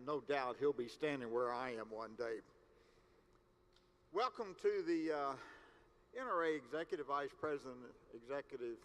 no doubt he'll be standing where I am one day. Welcome to the NRA Executive Vice President, Executive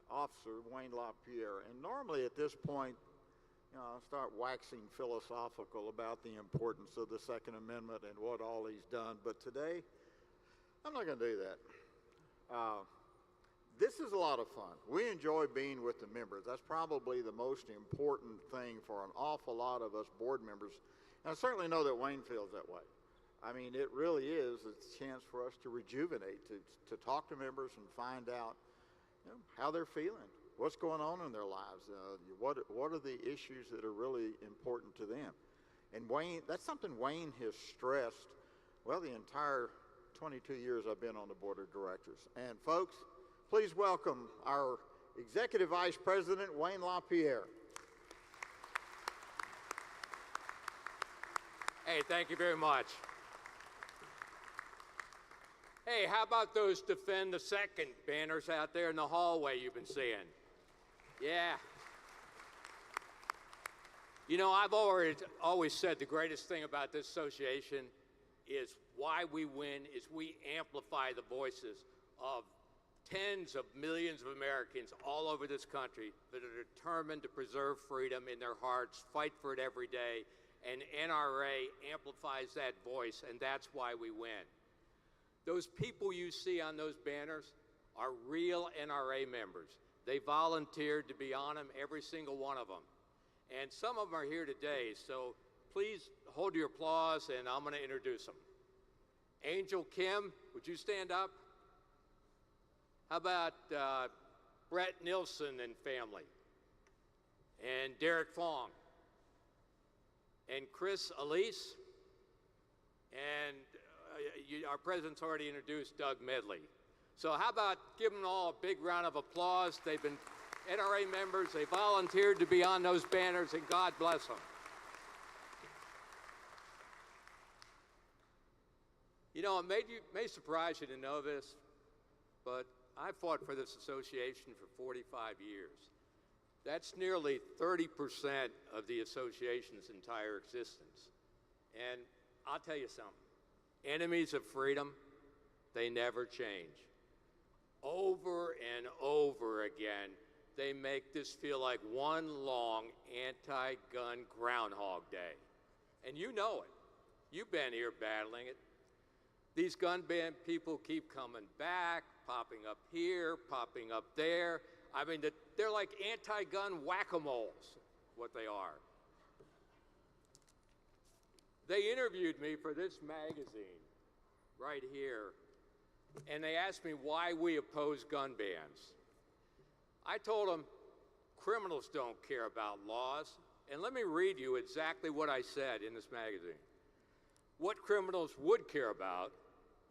Officer, Wayne LaPierre. And normally at this point, I'll start waxing philosophical about the importance of the Second Amendment and what all he's done. But today, I'm not going to do that. This is a lot of fun. We enjoy being with the members. That's probably the most important thing for an awful lot of us board members. And I certainly know that Wayne feels that way. I mean, it really is a chance for us to rejuvenate, to talk to members and find out how they're feeling, what's going on in their lives, what are the issues that are really important to them. And Wayne, that's something Wayne has stressed, well, the entire 22 years I've been on the board of directors. And folks, please welcome our Executive Vice President, Wayne LaPierre. Hey, thank you very much. Hey, how about those Defend the Second banners out there in the hallway you've been seeing? Yeah. You know, I've always said the greatest thing about this association is why we win is we amplify the voices of tens of millions of Americans all over this country that are determined to preserve freedom in their hearts, fight for it every day, and NRA amplifies that voice, and that's why we win. Those people you see on those banners are real NRA members. They volunteered to be on them, every single one of them. And some of them are here today, so please hold your applause, and I'm going to introduce them. Angel Kim, would you stand up? How about Brett Nilsson and family? And Derek Fong? And Chris Elise? And our president's already introduced Doug Medley. So how about giving them all a big round of applause? They've been NRA members. They volunteered to be on those banners, and God bless them. You know, it may surprise you to know this, but I fought for this association for 45 years. That's nearly 30% of the association's entire existence. And I'll tell you something. Enemies of freedom, they never change. Over and over again, they make this feel like one long anti-gun Groundhog Day. And you know it. You've been here battling it. These gun ban people keep coming back, popping up here, popping up there. I mean, they're like anti-gun whack-a-moles, what they are. They interviewed me for this magazine right here, and they asked me why we oppose gun bans. I told them, criminals don't care about laws. And let me read you exactly what I said in this magazine. What criminals would care about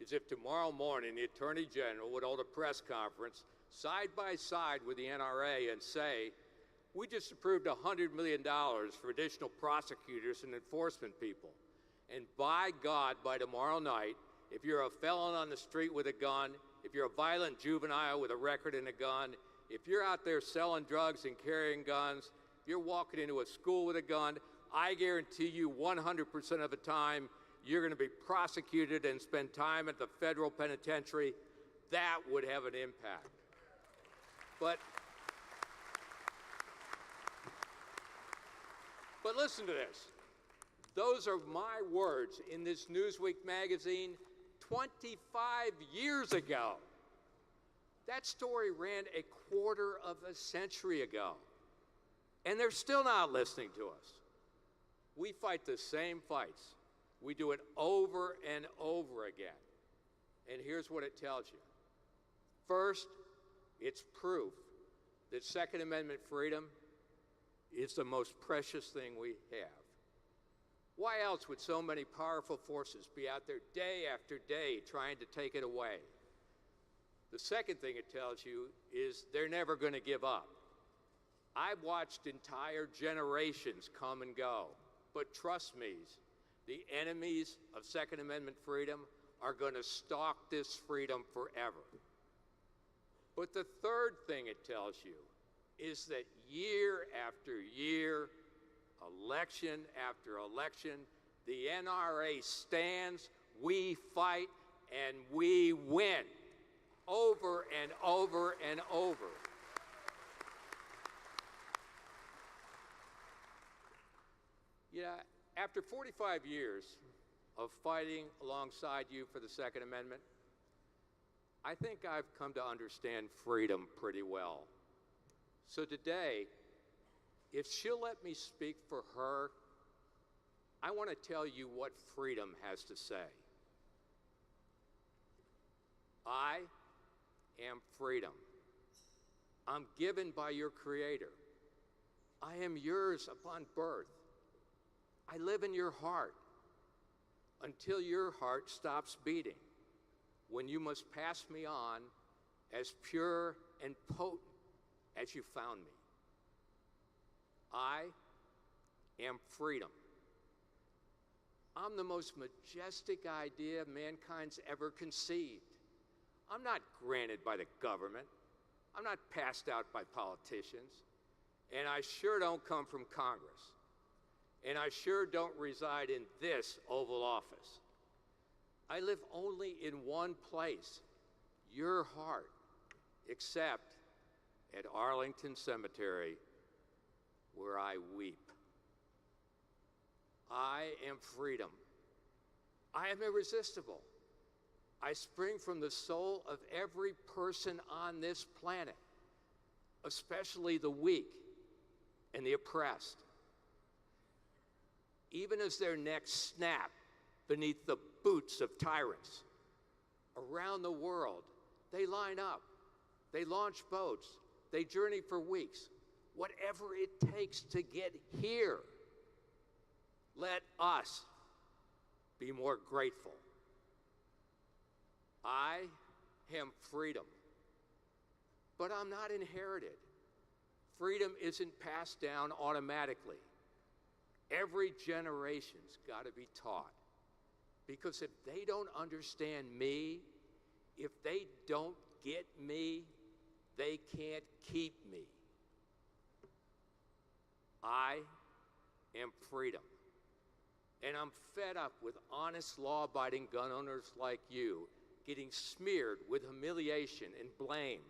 is if tomorrow morning the Attorney General would hold a press conference side by side with the NRA and say, we just approved $100 million for additional prosecutors and enforcement people. And by God, by tomorrow night, if you're a felon on the street with a gun, if you're a violent juvenile with a record and a gun, if you're out there selling drugs and carrying guns, if you're walking into a school with a gun, I guarantee you 100% of the time, you're going to be prosecuted and spend time at the federal penitentiary. That would have an impact. But listen to this. Those are my words in this Newsweek magazine 25 years ago. That story ran a quarter of a century ago. And they're still not listening to us. We fight the same fights. We do it over and over again. And here's what it tells you. First, it's proof that Second Amendment freedom is the most precious thing we have. Why else would so many powerful forces be out there day after day trying to take it away? The second thing it tells you is they're never going to give up. I've watched entire generations come and go, but trust me, the enemies of Second Amendment freedom are going to stalk this freedom forever. But the third thing it tells you is that year after year, election after election, the NRA stands, we fight, and we win over and over and over. You know, after 45 years of fighting alongside you for the Second Amendment, I think I've come to understand freedom pretty well. So today, if she'll let me speak for her, I want to tell you what freedom has to say. I am freedom. I'm given by your Creator. I am yours upon birth. I live in your heart until your heart stops beating, when you must pass me on as pure and potent as you found me. I am freedom. I'm the most majestic idea mankind's ever conceived. I'm not granted by the government. I'm not passed out by politicians. And I sure don't come from Congress. And I sure don't reside in this Oval Office. I live only in one place, your heart, except at Arlington Cemetery, where I weep. I am freedom. I am irresistible. I spring from the soul of every person on this planet, especially the weak and the oppressed. Even as their necks snap beneath the boots of tyrants, around the world, they line up, they launch boats, they journey for weeks, whatever it takes to get here. Let us be more grateful. I am freedom, but I'm not inherited. Freedom isn't passed down automatically. Every generation's got to be taught, because if they don't understand me, if they don't get me, they can't keep me. I am freedom. And I'm fed up with honest, law-abiding gun owners like you getting smeared with humiliation and blame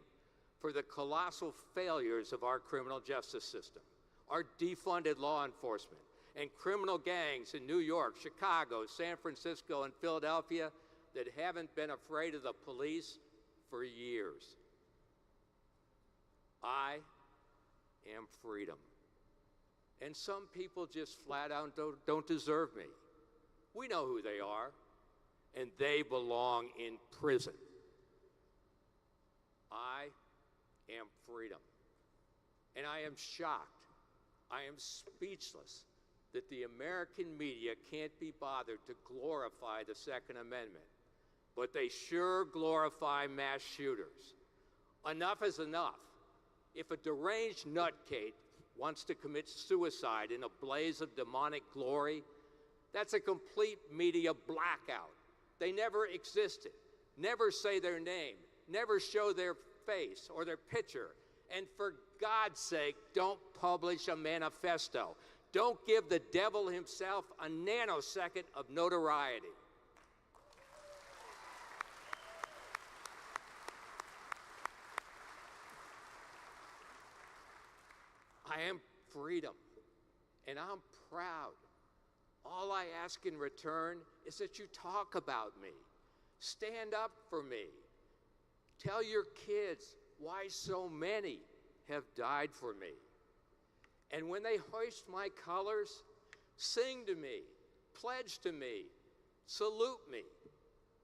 for the colossal failures of our criminal justice system, our defunded law enforcement, and criminal gangs in New York, Chicago, San Francisco, and Philadelphia that haven't been afraid of the police for years. I am freedom. And some people just flat out don't deserve me. We know who they are, and they belong in prison. I am freedom. And I am shocked, I am speechless that the American media can't be bothered to glorify the Second Amendment, but they sure glorify mass shooters. Enough is enough. If a deranged nutcase wants to commit suicide in a blaze of demonic glory, that's a complete media blackout. They never existed, never say their name, never show their face or their picture, and for God's sake, don't publish a manifesto. Don't give the devil himself a nanosecond of notoriety. I am freedom, and I'm proud. All I ask in return is that you talk about me. Stand up for me. Tell your kids why so many have died for me. And when they hoist my colors, sing to me, pledge to me, salute me.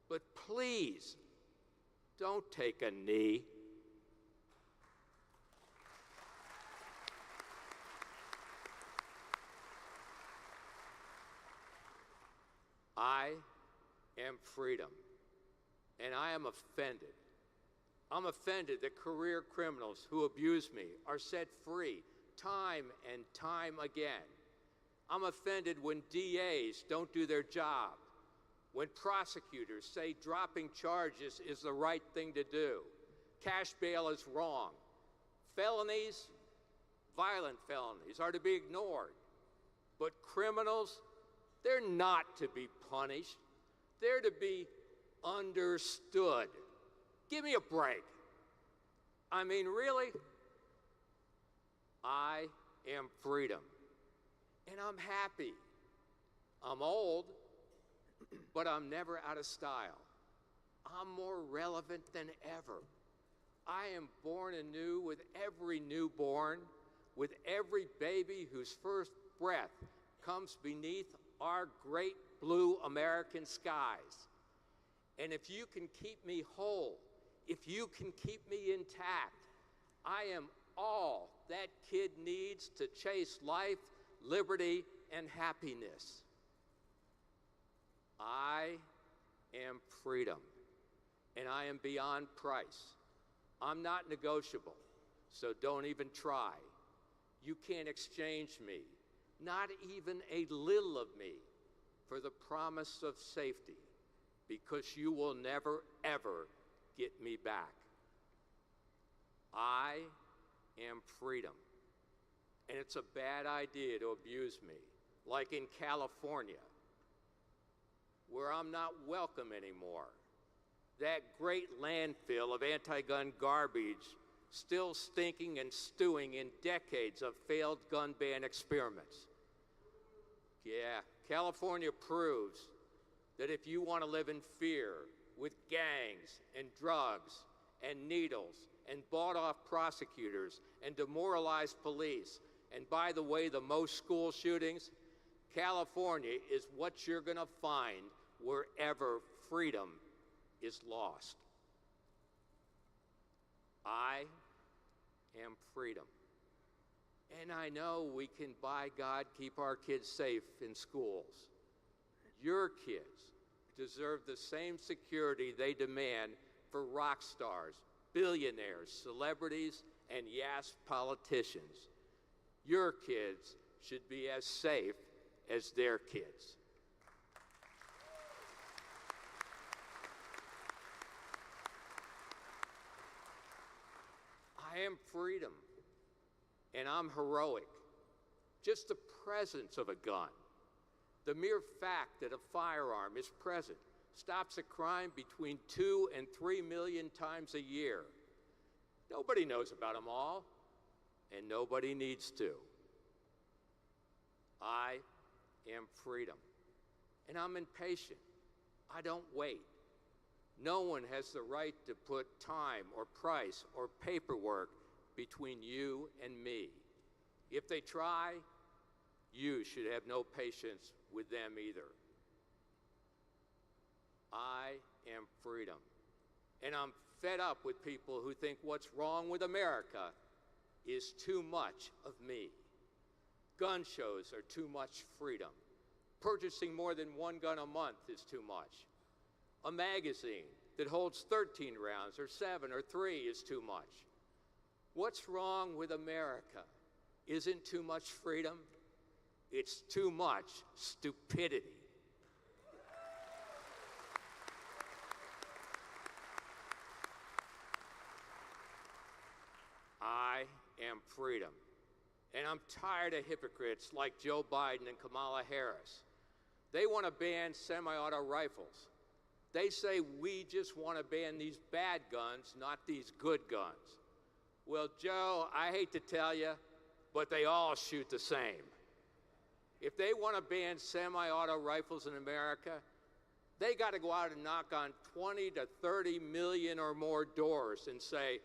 But please, don't take a knee. I am freedom, and I am offended. I'm offended that career criminals who abuse me are set free time and time again. I'm offended when DAs don't do their job, when prosecutors say dropping charges is the right thing to do. Cash bail is wrong. Felonies, violent felonies, are to be ignored. But criminals, they're not to be punished. They're to be understood. Give me a break. I mean, really? I am freedom. And I'm happy. I'm old, but I'm never out of style. I'm more relevant than ever. I am born anew with every newborn, with every baby whose first breath comes beneath our great blue American skies. And if you can keep me whole, if you can keep me intact, I am all that kid needs to chase life, liberty, and happiness. I am freedom, and I am beyond price. I'm not negotiable, so don't even try. You can't exchange me, not even a little of me, for the promise of safety, because you will never, ever get me back. I am freedom, and it's a bad idea to abuse me, like in California, where I'm not welcome anymore. That great landfill of anti-gun garbage still stinking and stewing in decades of failed gun ban experiments. Yeah, California proves that if you want to live in fear with gangs and drugs and needles and bought-off prosecutors and demoralized police, and by the way, the most school shootings, California is what you're going to find wherever freedom is lost. I am freedom. And I know we can, by God, keep our kids safe in schools. Your kids deserve the same security they demand for rock stars, billionaires, celebrities, and yes, politicians. Your kids should be as safe as their kids. I am freedom, and I'm heroic. Just the presence of a gun, the mere fact that a firearm is present, stops a crime between 2 and 3 million times a year. Nobody knows about them all, and nobody needs to. I am freedom, and I'm impatient. I don't wait. No one has the right to put time or price or paperwork between you and me. If they try, you should have no patience with them either. I am freedom, and I'm fed up with people who think what's wrong with America is too much of me. Gun shows are too much freedom. Purchasing more than one gun a month is too much. A magazine that holds 13 rounds or 7 or 3 is too much. What's wrong with America isn't too much freedom, it's too much stupidity. I am freedom. And I'm tired of hypocrites like Joe Biden and Kamala Harris. They want to ban semi-auto rifles. They say we just want to ban these bad guns, not these good guns. Well, Joe, I hate to tell you, but they all shoot the same. If they want to ban semi-auto rifles in America, they got to go out and knock on 20 to 30 million or more doors and say,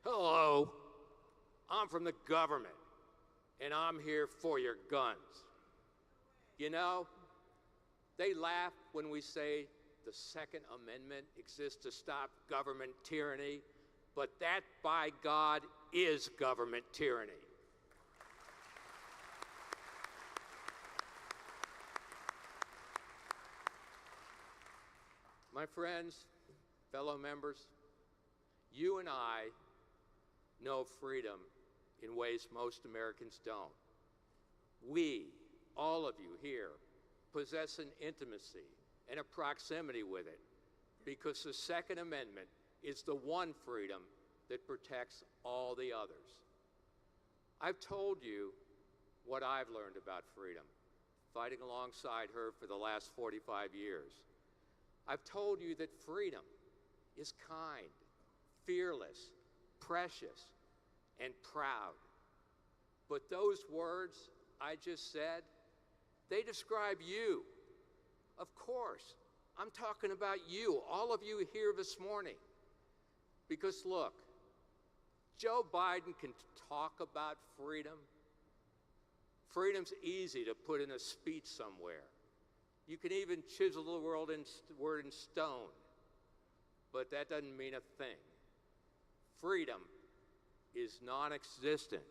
hello, I'm from the government, and I'm here for your guns. You know, they laugh when we say the Second Amendment exists to stop government tyranny, but that, by God, is government tyranny. My friends, fellow members, you and I know freedom in ways most Americans don't. We, all of you here, possess an intimacy and a proximity with it because the Second Amendment is the one freedom that protects all the others. I've told you what I've learned about freedom. fighting alongside her for the last 45 years. I've told you that freedom is kind, fearless, precious, and proud. But those words I just said, they describe you. Of course, I'm talking about you, all of you here this morning. Because look, Joe Biden can talk about freedom. Freedom's easy to put in a speech somewhere. You can even chisel the word in stone, but that doesn't mean a thing. Freedom is non-existent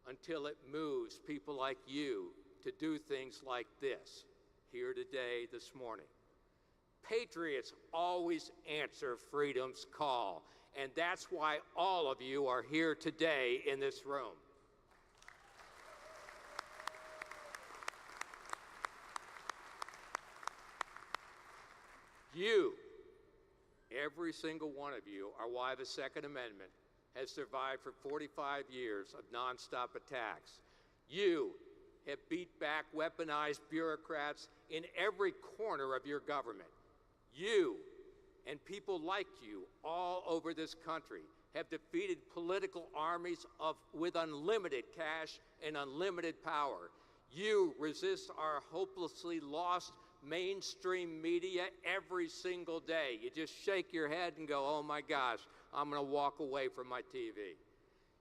until it moves people like you to do things like this, here today, this morning. Patriots always answer freedom's call, and that's why all of you are here today in this room. You, every single one of you, are why the Second Amendment has survived for 45 years of nonstop attacks. You have beat back weaponized bureaucrats in every corner of your government. You and people like you all over this country have defeated political armies with unlimited cash and unlimited power. You resist our hopelessly lost mainstream media every single day. You just shake your head and go, oh my gosh, I'm going to walk away from my TV.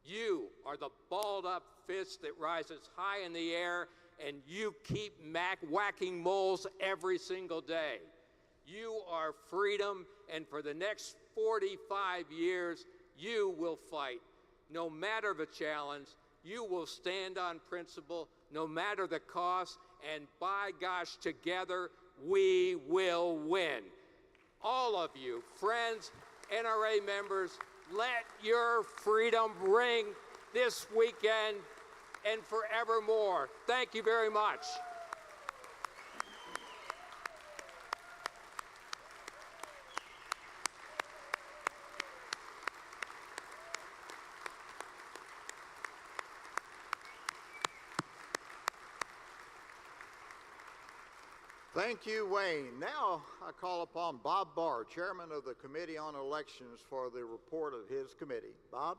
You are the balled up fist that rises high in the air, and you keep whacking moles every single day. You are freedom, and for the next 45 years, you will fight. No matter the challenge, you will stand on principle, no matter the cost, and by gosh, together, we will win. All of you, friends, NRA members, let your freedom ring this weekend and forevermore. Thank you very much. Thank you, Wayne. Now I call upon Bob Barr, Chairman of the Committee on Elections, for the report of his committee. Bob?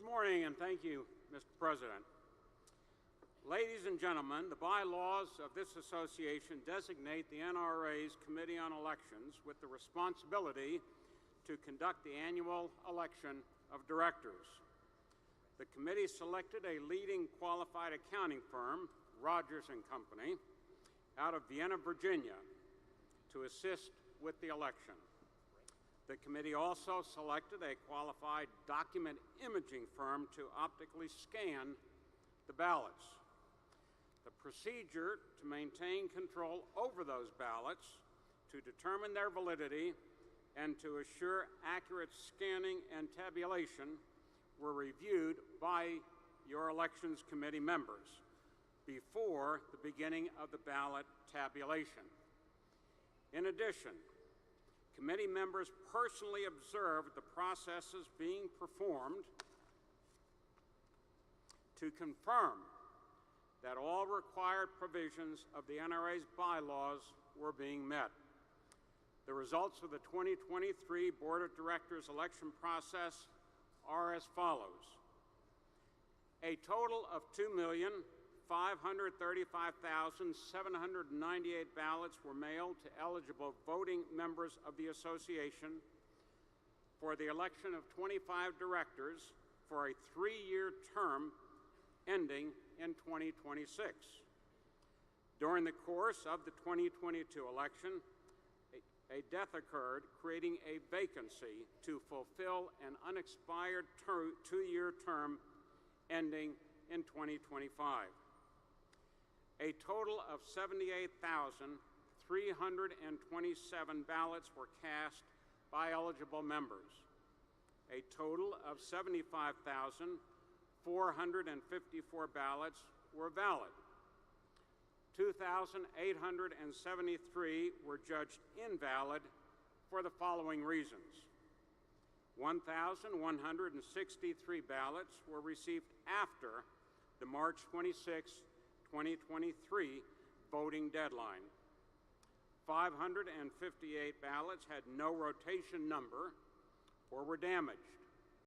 Good morning, and thank you, Mr. President. Ladies and gentlemen, the bylaws of this association designate the NRA's Committee on Elections with the responsibility to conduct the annual election of directors. The committee selected a leading qualified accounting firm, Rogers & Company, out of Vienna, Virginia, to assist with the election. The committee also selected a qualified document imaging firm to optically scan the ballots. The procedure to maintain control over those ballots, to determine their validity, and to assure accurate scanning and tabulation were reviewed by your Elections Committee members before the beginning of the ballot tabulation. In addition, committee members personally observed the processes being performed to confirm that all required provisions of the NRA's bylaws were being met. The results of the 2023 Board of Directors election process are as follows. A total of 535,798 ballots were mailed to eligible voting members of the association for the election of 25 directors for a 3-year term ending in 2026. During the course of the 2022 election, a death occurred, creating a vacancy to fulfill an unexpired 2-year term ending in 2025. A total of 78,327 ballots were cast by eligible members. A total of 75,454 ballots were valid. 2,873 were judged invalid for the following reasons. 1,163 ballots were received after the March 26, 2023 voting deadline. 558 ballots had no rotation number or were damaged.